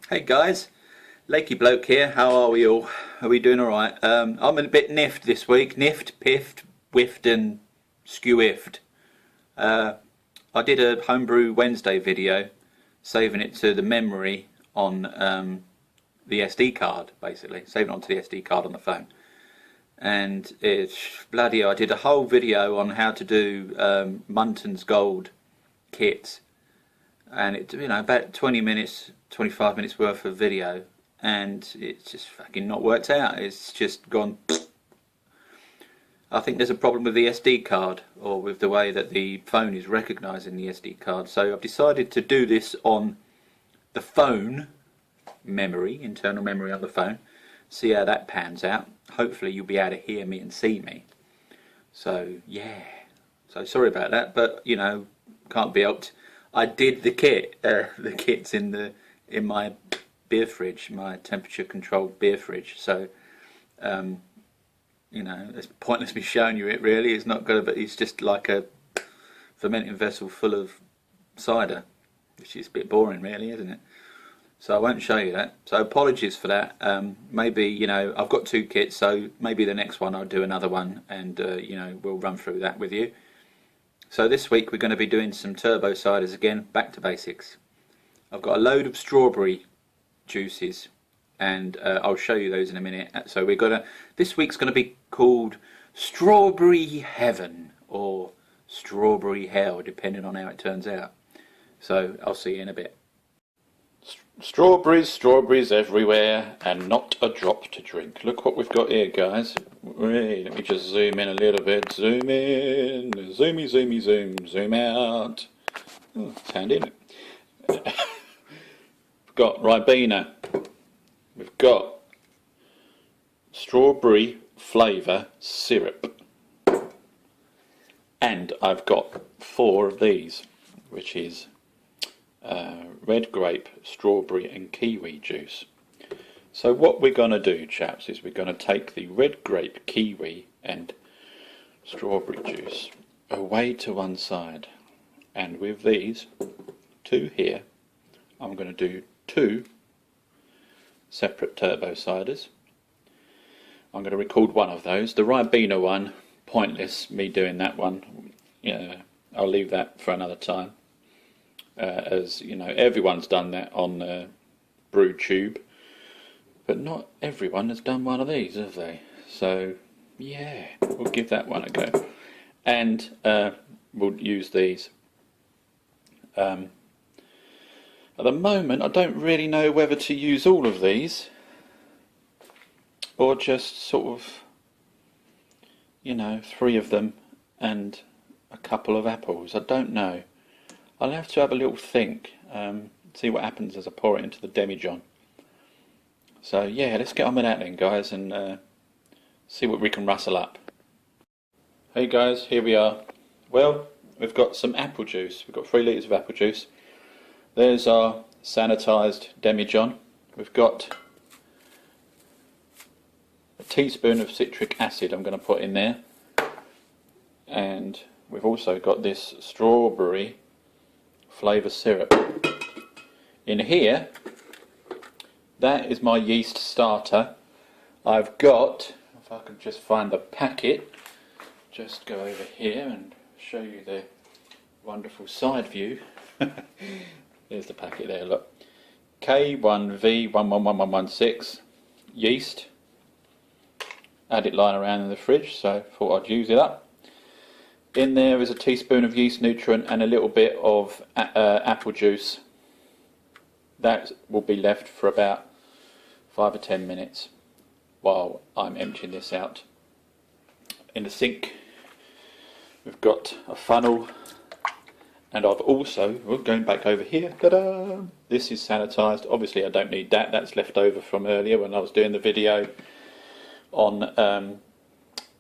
Hey guys, Lakey Bloke here. How are we all? Are we doing alright? I'm a bit niffed this week. Niffed, piffed, whiffed and skew-iffed. I did a Homebrew Wednesday video saving it to the memory on the SD card, basically. Saving it onto the SD card on the phone. And it's bloody hell, I did a whole video on how to do Munton's Gold kits. And it, about 20 minutes, 25 minutes worth of video, and it's just fucking not worked out. It's just gone. I think there's a problem with the SD card, or with the way that the phone is recognising the SD card. So I've decided to do this on the phone memory, internal memory of the phone. See how that pans out. Hopefully you'll be able to hear me and see me. So yeah. So sorry about that, but can't be helped. I did the kit. The kit's in my beer fridge, my temperature controlled beer fridge. So, it's pointless me showing you it. Really, it's not gonna. But it's just like a fermenting vessel full of cider, which is a bit boring, really, isn't it? So I won't show you that. So apologies for that. Maybe I've got two kits, so maybe the next one I'll do another one, and we'll run through that with you. So this week we're going to be doing some turbo ciders again, back to basics. I've got a load of strawberry juices, and I'll show you those in a minute. So this week's going to be called Strawberry Heaven or Strawberry Hell, depending on how it turns out. So I'll see you in a bit. Strawberries, strawberries everywhere, and not a drop to drink. Look what we've got here, guys. Wait, let me just zoom in a little bit. Zoom in, zoomy, zoomy, zoom, zoom out. Oh, it's handy, isn't it? We've got Ribena. We've got strawberry flavour syrup. And I've got 4 of these, which is red grape, strawberry and kiwi juice. So what we're going to do, chaps, is we're going to take the red grape, kiwi and strawberry juice away to one side, and with these 2 here I'm going to do 2 separate turbo ciders. I'm going to record one of those. The Ribena one, pointless me doing that one. I'll leave that for another time. As everyone's done that on BrewTube, but not everyone has done one of these, have they? So yeah, we'll give that one a go, and we'll use these. At the moment I don't really know whether to use all of these or just sort of 3 of them and a couple of apples. I don't know. I'll have to have a little think, see what happens as I pour it into the demijohn. So yeah, let's get on with that then, guys, and see what we can rustle up. Hey guys, here we are. Well, we've got some apple juice. We've got 3 litres of apple juice. There's our sanitised demijohn. We've got a teaspoon of citric acid I'm going to put in there. And we've also got this strawberry flavour syrup. In here, that is my yeast starter. I've got, if I can just find the packet, just go over here and show you the wonderful side view. There's the packet there, look. K1V111116 yeast. Had it lying around in the fridge, so thought I'd use it up. In there is a teaspoon of yeast nutrient and a little bit of apple juice. That will be left for about 5 or 10 minutes while I'm emptying this out. In the sink we've got a funnel, and I've also, going back over here, ta-da! This is sanitised. Obviously I don't need that, that's left over from earlier when I was doing the video on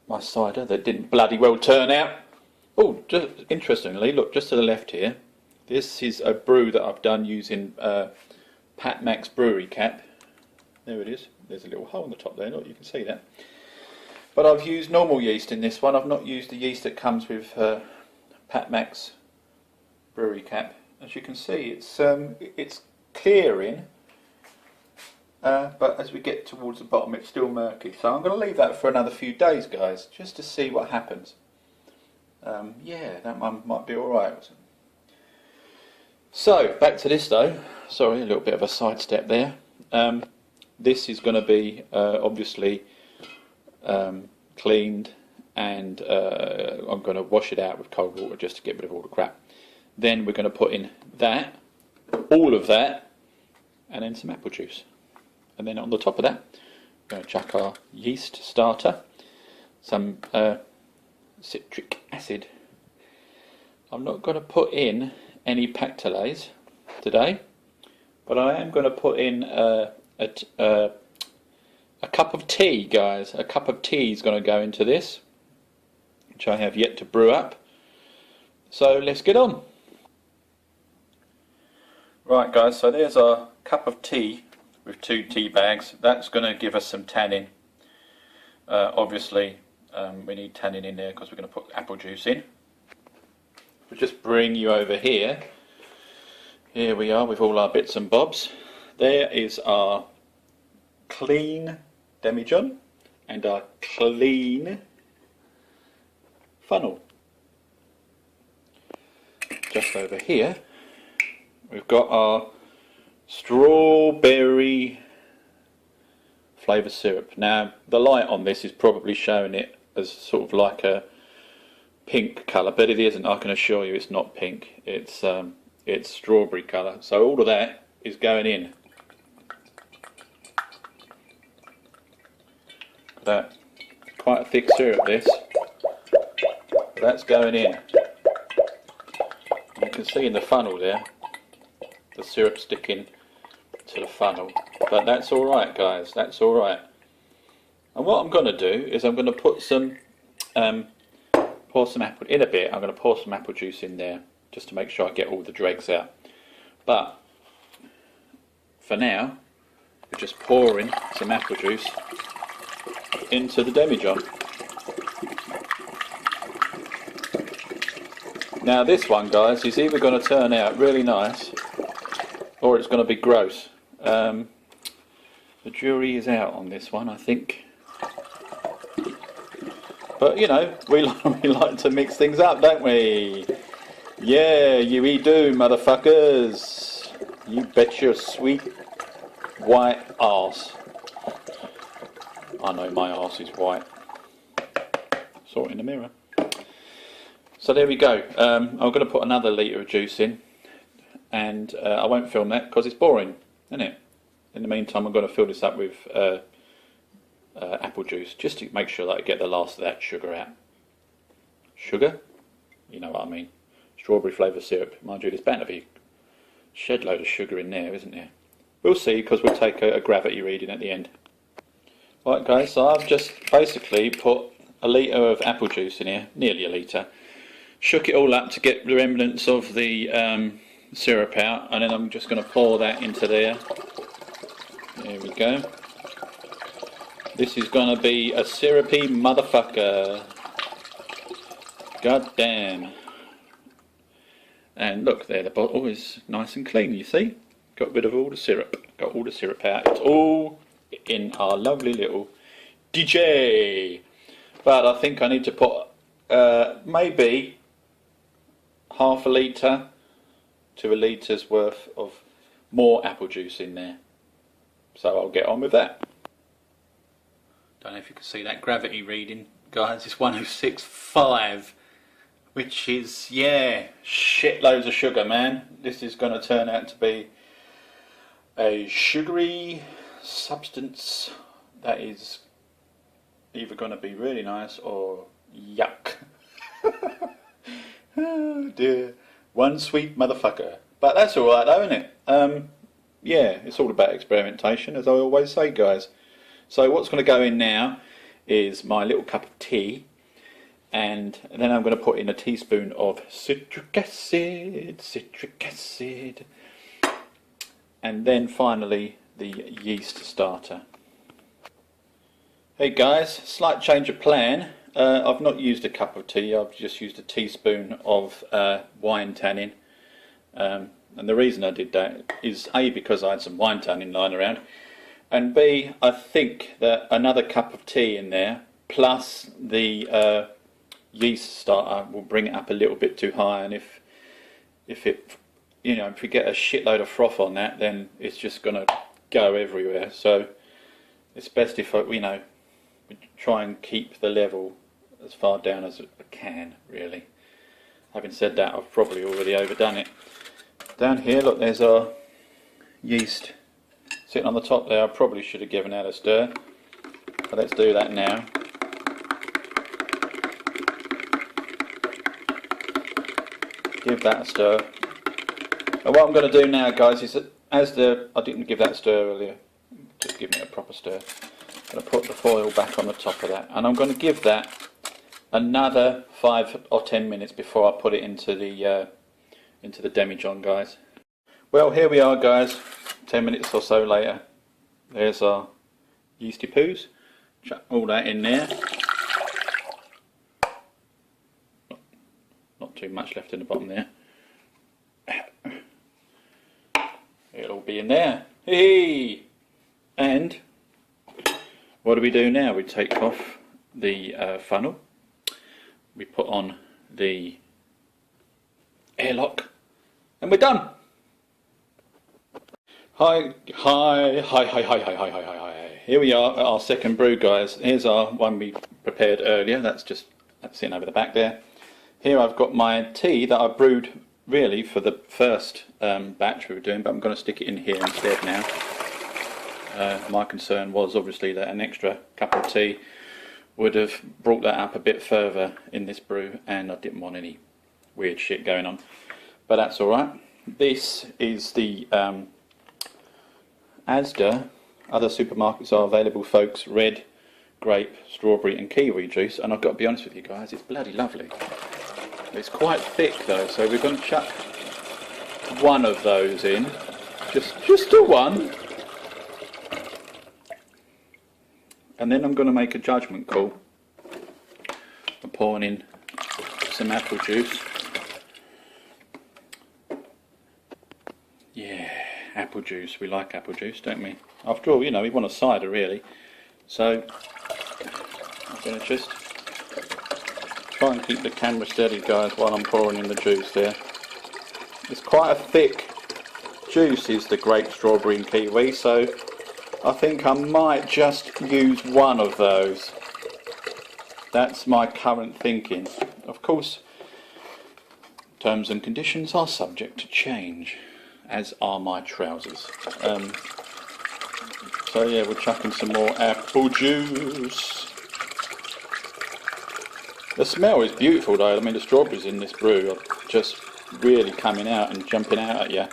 my cider that didn't bloody well turn out. Oh, just interestingly, look, just to the left here, this is a brew that I've done using Pat Mac's brewery cap. There it is. There's a little hole in the top there, look, you can see that. But I've used normal yeast in this one. I've not used the yeast that comes with Pat Mac's brewery cap. As you can see, it's clearing but as we get towards the bottom it's still murky. So I'm going to leave that for another few days, guys, just to see what happens. Yeah, that one might be alright. So, back to this though. Sorry, a little bit of a sidestep there. This is going to be obviously cleaned, and I'm going to wash it out with cold water just to get rid of all the crap. Then we're going to put in that, all of that, and then some apple juice. And then on the top of that, we're going to chuck our yeast starter, some citric acid. I'm not going to put in any pectolase today, but I am going to put in a cup of tea, guys. A cup of tea is going to go into this, which I have yet to brew up. So let's get on. Right, guys, so there's our cup of tea with 2 tea bags. That's going to give us some tannin. Obviously, we need tannin in there because we're going to put apple juice in. We'll just bring you over here. Here we are with all our bits and bobs. There is our clean demijohn and our clean funnel. Just over here we've got our strawberry flavour syrup. Now the light on this is probably showing it as sort of like a pink colour, but it isn't. I can assure you it's not pink. It's strawberry colour. So all of that is going in. That quite a thick syrup this. That's going in. You can see in the funnel there the syrup sticking to the funnel, but that's all right, guys. That's all right. And what I'm going to do is I'm going to put some pour some apple in a bit. I'm going to pour some apple juice in there just to make sure I get all the dregs out. But for now, we're just pouring some apple juice into the demijohn. Now this one, guys, is either going to turn out really nice or it's going to be gross. The jury is out on this one, I think. But you know, we like to mix things up, don't we? Yeah, we do, motherfuckers. You bet your sweet white arse. I know my arse is white. Saw it in the mirror. So there we go. I'm going to put another litre of juice in, and I won't film that because it's boring, isn't it? In the meantime, I'm going to fill this up with apple juice just to make sure that I get the last of that sugar out. Sugar? You know what I mean. Strawberry flavour syrup. Mind you, there's bound to be a shed load of sugar in there, isn't there? We'll see, because we'll take a gravity reading at the end. Right, guys, so I've just basically put a litre of apple juice in here, nearly a litre. Shook it all up to get the remnants of the syrup out, and then I'm just going to pour that into there. There we go. This is going to be a syrupy motherfucker. God damn. And look there, the bottle is nice and clean, you see? Got rid of all the syrup. Got all the syrup out. It's all in our lovely little DJ. But I think I need to put maybe half a litre to a litre's worth of more apple juice in there. So I'll get on with that. Don't know if you can see that gravity reading, guys. It's 106.5, which is, yeah, shitloads of sugar, man. This is going to turn out to be a sugary substance that is either going to be really nice or yuck. Oh dear. One sweet motherfucker. But that's alright though, isn't it? Yeah, it's all about experimentation, as I always say, guys. So what's going to go in now is my little cup of tea, and then I'm going to put in a teaspoon of citric acid, and then finally the yeast starter. Hey guys, slight change of plan. I've not used a cup of tea, I've just used a teaspoon of wine tannin. And the reason I did that is A, because I had some wine tannin lying around, and B, I think that another cup of tea in there plus the yeast starter will bring it up a little bit too high, and if it, you know, if we get a shitload of froth on that, then it's just going to go everywhere. So it's best if we try and keep the level as far down as I can, really. Having said that, I've probably already overdone it. Down here, look, there's our yeast sitting on the top there. I probably should have given that a stir, but let's do that now. Give that a stir. And what I'm going to do now, guys, is that I didn't give that a stir earlier, just give it a proper stir. I'm going to put the foil back on the top of that, and I'm going to give that another 5 or 10 minutes before I put it into the demijohn, guys. Well, here we are, guys. 10 minutes or so later. There's our yeasty poos. Chuck all that in there. Not too much left in the bottom there. It'll all be in there. Hey! And what do we do now? We take off the funnel. We put on the airlock, and we're done. Hi. Here we are at our second brew, guys. Here's our one we prepared earlier. That's sitting over the back there. Here I've got my tea that I brewed really for the first batch we were doing, but I'm going to stick it in here instead now. My concern was obviously that an extra cup of tea would have brought that up a bit further in this brew, and I didn't want any weird shit going on. But that's alright. This is the Asda. Other supermarkets are available, folks. Red grape, strawberry and kiwi juice, and I've got to be honest with you guys, it's bloody lovely. It's quite thick though, so we're going to chuck one of those in, just a one, and then I'm going to make a judgment call. I'm pouring in some apple juice. Yeah, apple juice. We like apple juice, don't we? After all, you know, we want a cider really. So I'm going to just try and keep the camera steady, guys, while I'm pouring in the juice there. It's quite a thick juice, is the grape, strawberry and kiwi, so I think I might just use one of those. That's my current thinking. Of course, terms and conditions are subject to change, as are my trousers. So yeah, we're chucking some more apple juice. The smell is beautiful though. I mean, the strawberries in this brew are just really coming out and jumping out at you,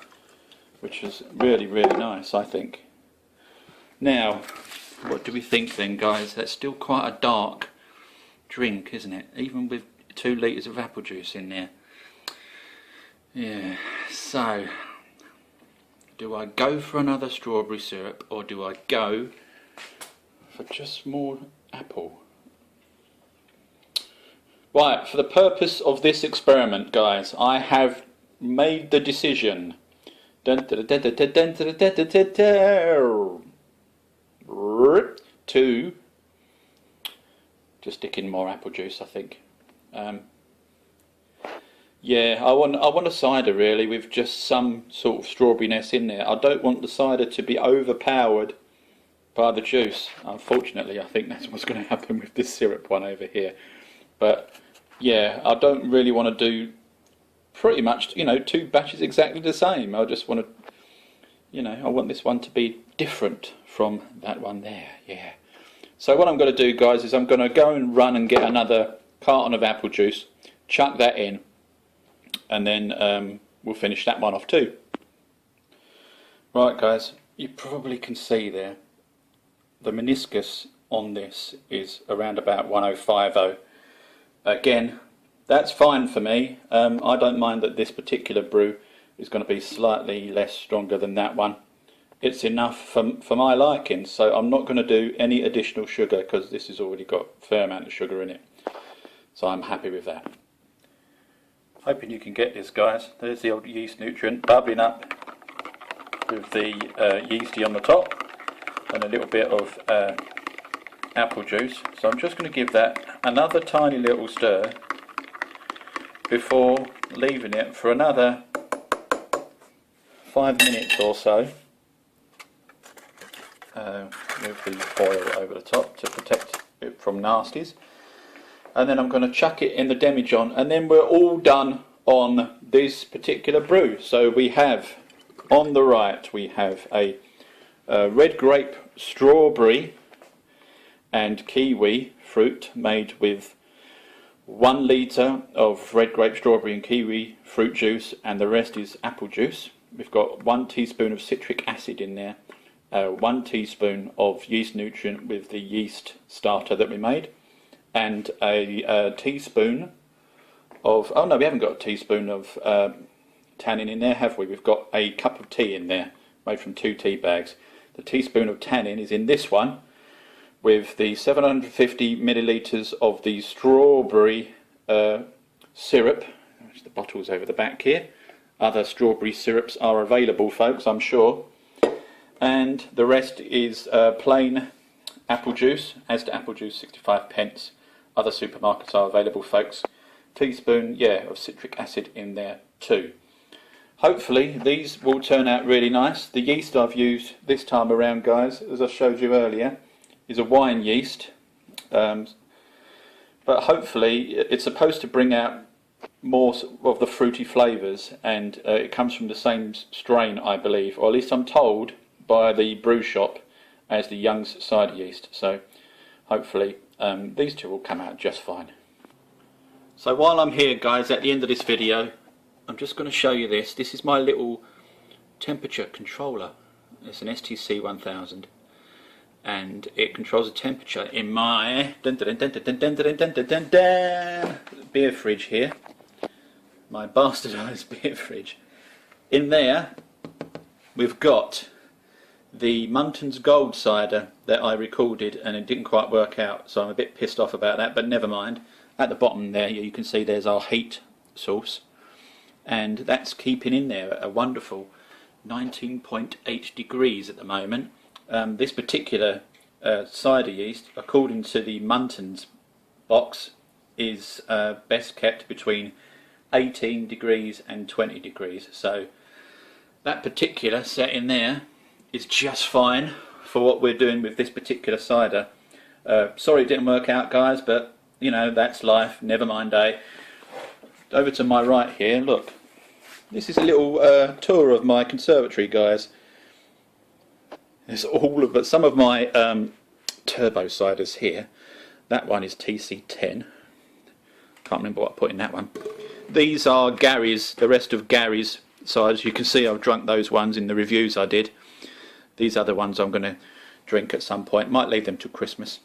which is really, really nice, I think. Now, what do we think then, guys? That's still quite a dark drink, isn't it? Even with 2 litres of apple juice in there. Yeah, so do I go for another strawberry syrup, or do I go for just more apple? Right, for the purpose of this experiment, guys, I have made the decision to just stick in more apple juice, I think. Yeah, I want a cider really with just some sort of strawberryness in there. I don't want the cider to be overpowered by the juice. Unfortunately, I think that's what's going to happen with this syrup one over here. But yeah, I don't really want to do pretty much, you know, 2 batches exactly the same. I just want to, you know, I want this one to be different from that one there. Yeah. So what I'm going to do, guys, is I'm going to go and run and get another carton of apple juice, chuck that in, and then we'll finish that one off too. Right, guys, you probably can see there the meniscus on this is around about 1050. Again, that's fine for me. I don't mind that this particular brew is going to be slightly less stronger than that one. It's enough for my liking, so I'm not going to do any additional sugar because this has already got a fair amount of sugar in it. So I'm happy with that. Hoping you can get this, guys. There's the old yeast nutrient bubbling up with the yeasty on the top. and a little bit of apple juice. So I'm just going to give that another tiny little stir before leaving it for another 5 minutes or so with the foil over the top to protect it from nasties. And then I'm going to chuck it in the demijohn, and then we're all done on this particular brew. So we have on the right, we have a red grape, strawberry and kiwi fruit made with 1 litre of red grape, strawberry and kiwi fruit juice, and the rest is apple juice. We've got 1 teaspoon of citric acid in there, 1 teaspoon of yeast nutrient with the yeast starter that we made, and a teaspoon of, oh no, we haven't got a teaspoon of tannin in there, have we? We've got a cup of tea in there, made from 2 tea bags. The teaspoon of tannin is in this one, with the 750 millilitres of the strawberry syrup. The bottle's over the back here. Other strawberry syrups are available, folks, I'm sure. And the rest is plain apple juice, as to apple juice, 65p. Other supermarkets are available, folks. Teaspoon, yeah, of citric acid in there too. Hopefully these will turn out really nice. The yeast I've used this time around, guys, as I showed you earlier, is a wine yeast. But hopefully it's supposed to bring out more of the fruity flavours, and it comes from the same strain, I believe, or at least I'm told by the brew shop, as the Young's cider yeast. So hopefully these two will come out just fine. So while I'm here, guys, at the end of this video, I'm just going to show you this. This is my little temperature controller. It's an STC 1000, and it controls the temperature in my beer fridge here. My bastardised beer fridge. In there we've got the Muntons Gold cider that I recorded, and it didn't quite work out, so I'm a bit pissed off about that, but never mind. At the bottom there you can see there's our heat source, and that's keeping in there a wonderful 19.8 degrees at the moment. This particular cider yeast, according to the Muntons box, is best kept between 18 degrees and 20 degrees. So that particular setting there is just fine for what we're doing with this particular cider. Sorry it didn't work out, guys, but you know, that's life, never mind, eh? Over to my right here, look. This is a little tour of my conservatory, guys. There's all of, but some of my turbo ciders here. That one is TC10. Can't remember what I put in that one. These are Gary's, the rest of Gary's ciders. You can see I've drunk those ones in the reviews I did. These other ones I'm going to drink at some point. Might leave them till Christmas.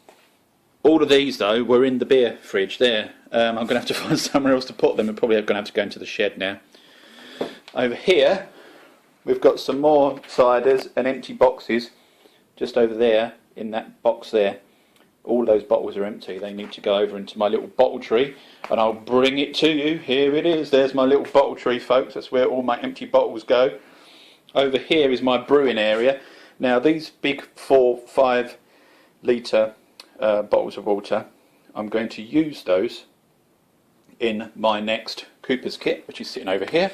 All of these, though, were in the beer fridge there. I'm going to have to find somewhere else to put them, and probably I'm going to have to go into the shed now. Over here, we've got some more ciders and empty boxes just over there in that box there. All those bottles are empty. They need to go over into my little bottle tree, and I'll bring it to you. Here it is. There's my little bottle tree, folks. That's where all my empty bottles go. Over here is my brewing area. Now, these big 4-5 litre bottles of water, I'm going to use those in my next Cooper's kit, which is sitting over here.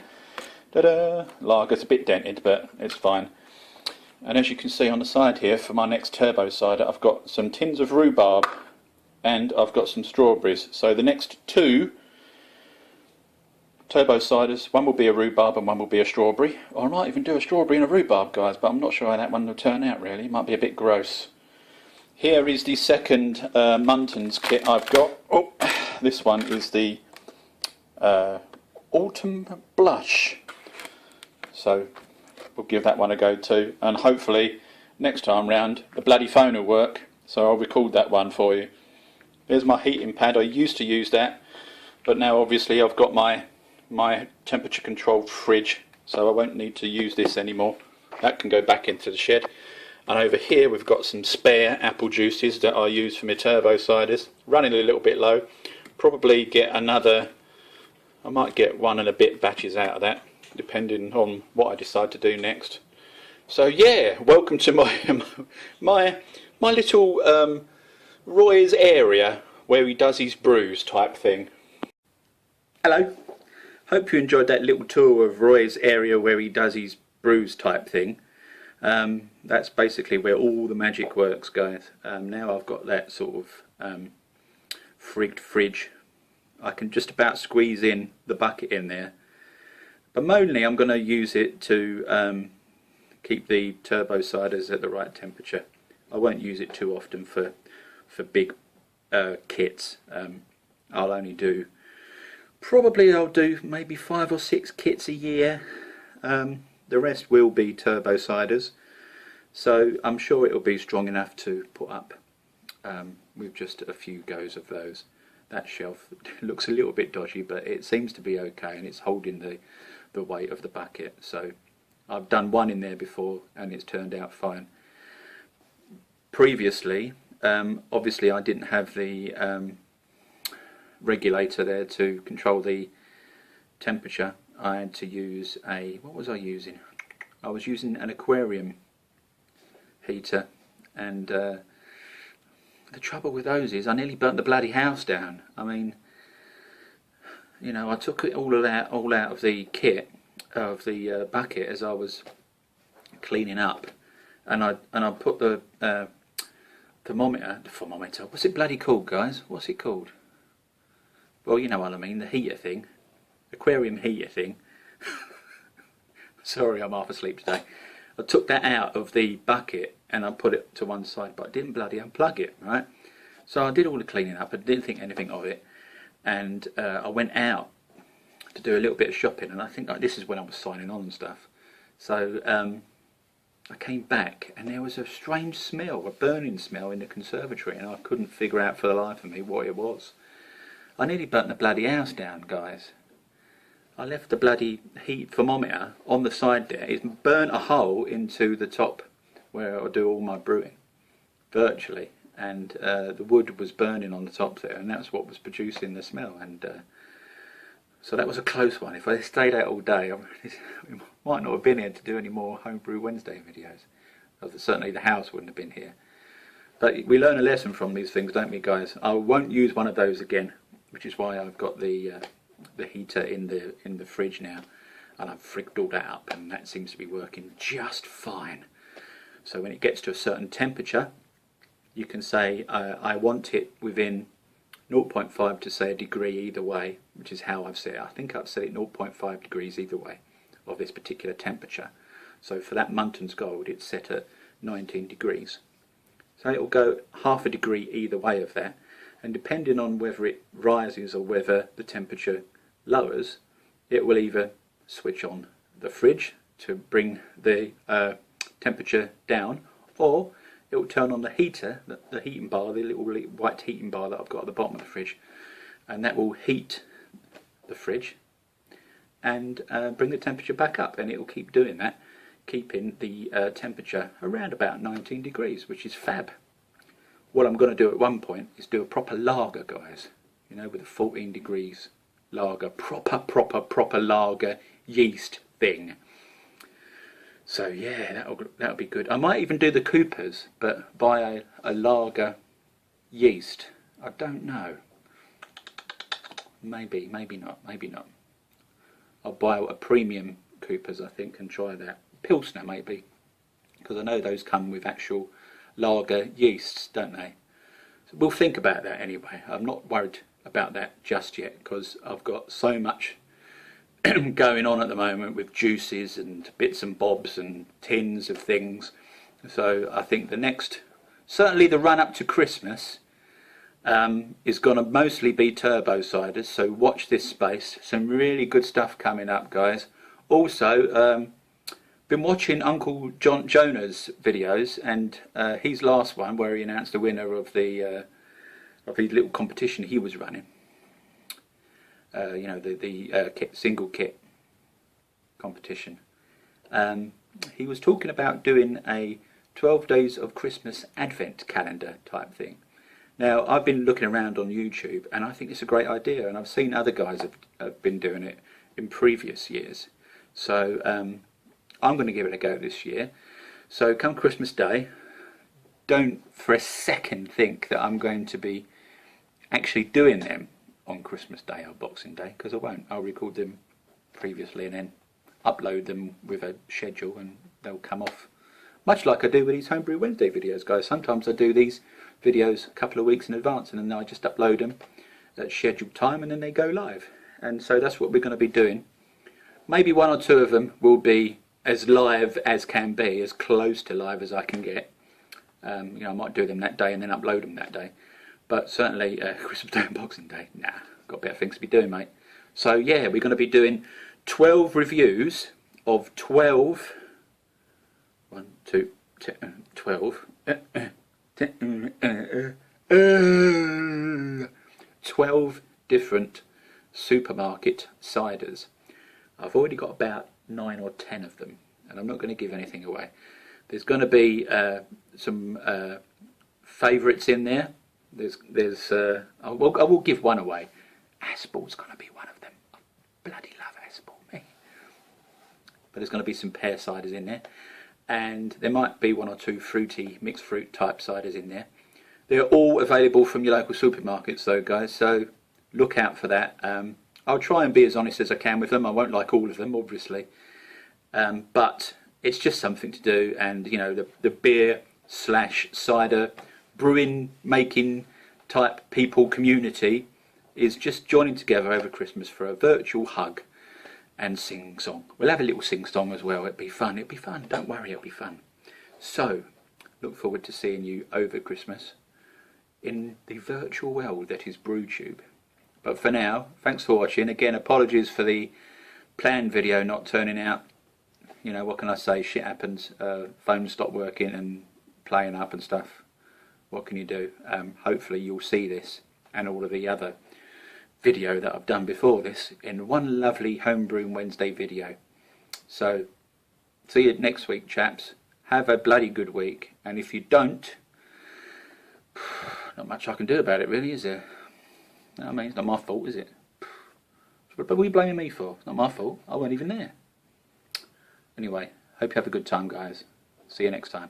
Ta-da! Lager's a bit dented, but it's fine. And as you can see on the side here, for my next turbo cider, I've got some tins of rhubarb and I've got some strawberries. So the next 2 turbo ciders, one will be a rhubarb and one will be a strawberry. Or I might even do a strawberry and a rhubarb, guys, but I'm not sure how that one will turn out, really. It might be a bit gross. Here is the second Muntons kit I've got. Oh, this one is the Autumn Blush. So we'll give that one a go too, and hopefully next time round the bloody phone will work, so I'll record that one for you. There's my heating pad. I used to use that, but now obviously I've got my temperature controlled fridge, so I won't need to use this anymore. That can go back into the shed. And over here we've got some spare apple juices that I use for my turbo ciders. Running a little bit low. Probably get another, I might get 1 and a bit batches out of that, depending on what I decide to do next. So yeah, welcome to my little Roy's area where he does his brews type thing. Hello, hope you enjoyed that little tour of Roy's area where he does his brews type thing. That's basically where all the magic works, guys. Now I've got that sort of frigged fridge. I can just about squeeze in the bucket in there, but mainly I'm going to use it to keep the turbo ciders at the right temperature. I won't use it too often for big kits. I'll only do, probably I'll do maybe 5 or 6 kits a year. The rest will be turbo ciders, so I'm sure it'll be strong enough to put up with just a few goes of those. That shelf looks a little bit dodgy, but it seems to be okay, and it's holding the weight of the bucket. So I've done one in there before and it's turned out fine. Previously, obviously I didn't have the regulator there to control the temperature. I had to use what was I using? I was using an aquarium heater, and the trouble with those is I nearly burnt the bloody house down. I mean, you know, I took it all out of the kit, of the bucket, as I was cleaning up, and I put the thermometer, what's it bloody called, guys? What's it called? Well, you know what I mean, the heater thing, aquarium heater thing. Sorry, I'm half asleep today. I took that out of the bucket and I put it to one side, but I didn't bloody unplug it, right? So I did all the cleaning up, I didn't think anything of it, and I went out to do a little bit of shopping, and I think this is when I was signing on and stuff. So I came back and there was a strange smell, a burning smell in the conservatory, and I couldn't figure out for the life of me what it was. I nearly burnt the bloody house down, guys. I left the bloody heat thermometer on the side there. It burnt a hole into the top where I do all my brewing, virtually, and the wood was burning on the top there, and that's what was producing the smell. And so that was a close one. If I stayed out all day, I might not have been here to do any more Homebrew Wednesday videos. Certainly the house wouldn't have been here. But we learn a lesson from these things, don't we, guys? I won't use one of those again, which is why I've got the heater in the fridge now, and I've frigged all that up, and that seems to be working just fine. So when it gets to a certain temperature, you can say I want it within 0.5 to say a degree either way, which is how I've set it. I think I've set it 0.5 degrees either way of this particular temperature. So for that Muntons Gold, it's set at 19 degrees. So it will go half a degree either way of that, and depending on whether it rises or whether the temperature lowers, it will either switch on the fridge to bring the temperature down, or it will turn on the heater, the heating bar, the little white heating bar that I've got at the bottom of the fridge, and that will heat the fridge and bring the temperature back up, and it will keep doing that, keeping the temperature around about 19 degrees, which is fab. What I'm going to do at one point is do a proper lager, guys, you know, with a 14 degrees lager, proper lager yeast thing. So yeah, that'll be good. I might even do the Coopers, but buy a lager yeast. I don't know. Maybe not. I'll buy a premium Coopers, I think, and try that. Pilsner maybe, because I know those come with actual lager yeasts, don't they? So we'll think about that anyway. I'm not worried about that just yet, because I've got so much going on at the moment with juices and bits and bobs and tins of things. So I think certainly the run up to Christmas is going to mostly be turbo ciders, so watch this space. Some really good stuff coming up, guys. Also, been watching Uncle Jonah's videos, and his last one where he announced the winner of his little competition he was running. You know, the single kit competition. He was talking about doing a 12 days of Christmas advent calendar type thing. Now, I've been looking around on YouTube, and I think it's a great idea, and I've seen other guys have been doing it in previous years. So I'm going to give it a go this year. So come Christmas Day, don't for a second think that I'm going to be actually doing them on Christmas Day or Boxing Day, because I won't. I'll record them previously and then upload them with a schedule and they'll come off. Much like I do with these Homebrew Wednesday videos, guys. Sometimes I do these videos a couple of weeks in advance and then I just upload them at scheduled time and then they go live. And so that's what we're going to be doing. Maybe one or two of them will be as live as can be, as close to live as I can get. You know, I might do them that day and then upload them that day. But certainly Christmas Day and Boxing Day, nah, got better things to be doing, mate. So yeah, we're going to be doing 12 reviews of 12, 12, 12 different supermarket ciders. I've already got about 9 or 10 of them, and I'm not going to give anything away. There's going to be some favourites in there. I will give one away. Aspel's going to be one of them. I bloody love Aspel, me. But there's going to be some pear ciders in there, and there might be one or two fruity, mixed fruit type ciders in there. They're all available from your local supermarkets though, guys, so look out for that. I'll try and be as honest as I can with them. I won't like all of them, obviously, but it's just something to do. And you know, the beer / cider brewing making type people community is just joining together over Christmas for a virtual hug and sing song. We'll have a little sing song as well. It'll be fun. It'll be fun. Don't worry, it'll be fun. So look forward to seeing you over Christmas in the virtual world that is BrewTube. But for now, thanks for watching. Again, apologies for the planned video not turning out. You know, what can I say? Shit happens. Phones stop working and playing up and stuff. What can you do? Hopefully you'll see this and all of the other video that I've done before this in one lovely Homebrew Wednesday video. So, see you next week, chaps. Have a bloody good week. And if you don't, not much I can do about it, really, is there? I mean, it's not my fault, is it? What are you blaming me for? It's not my fault. I wasn't even there. Anyway, hope you have a good time, guys. See you next time.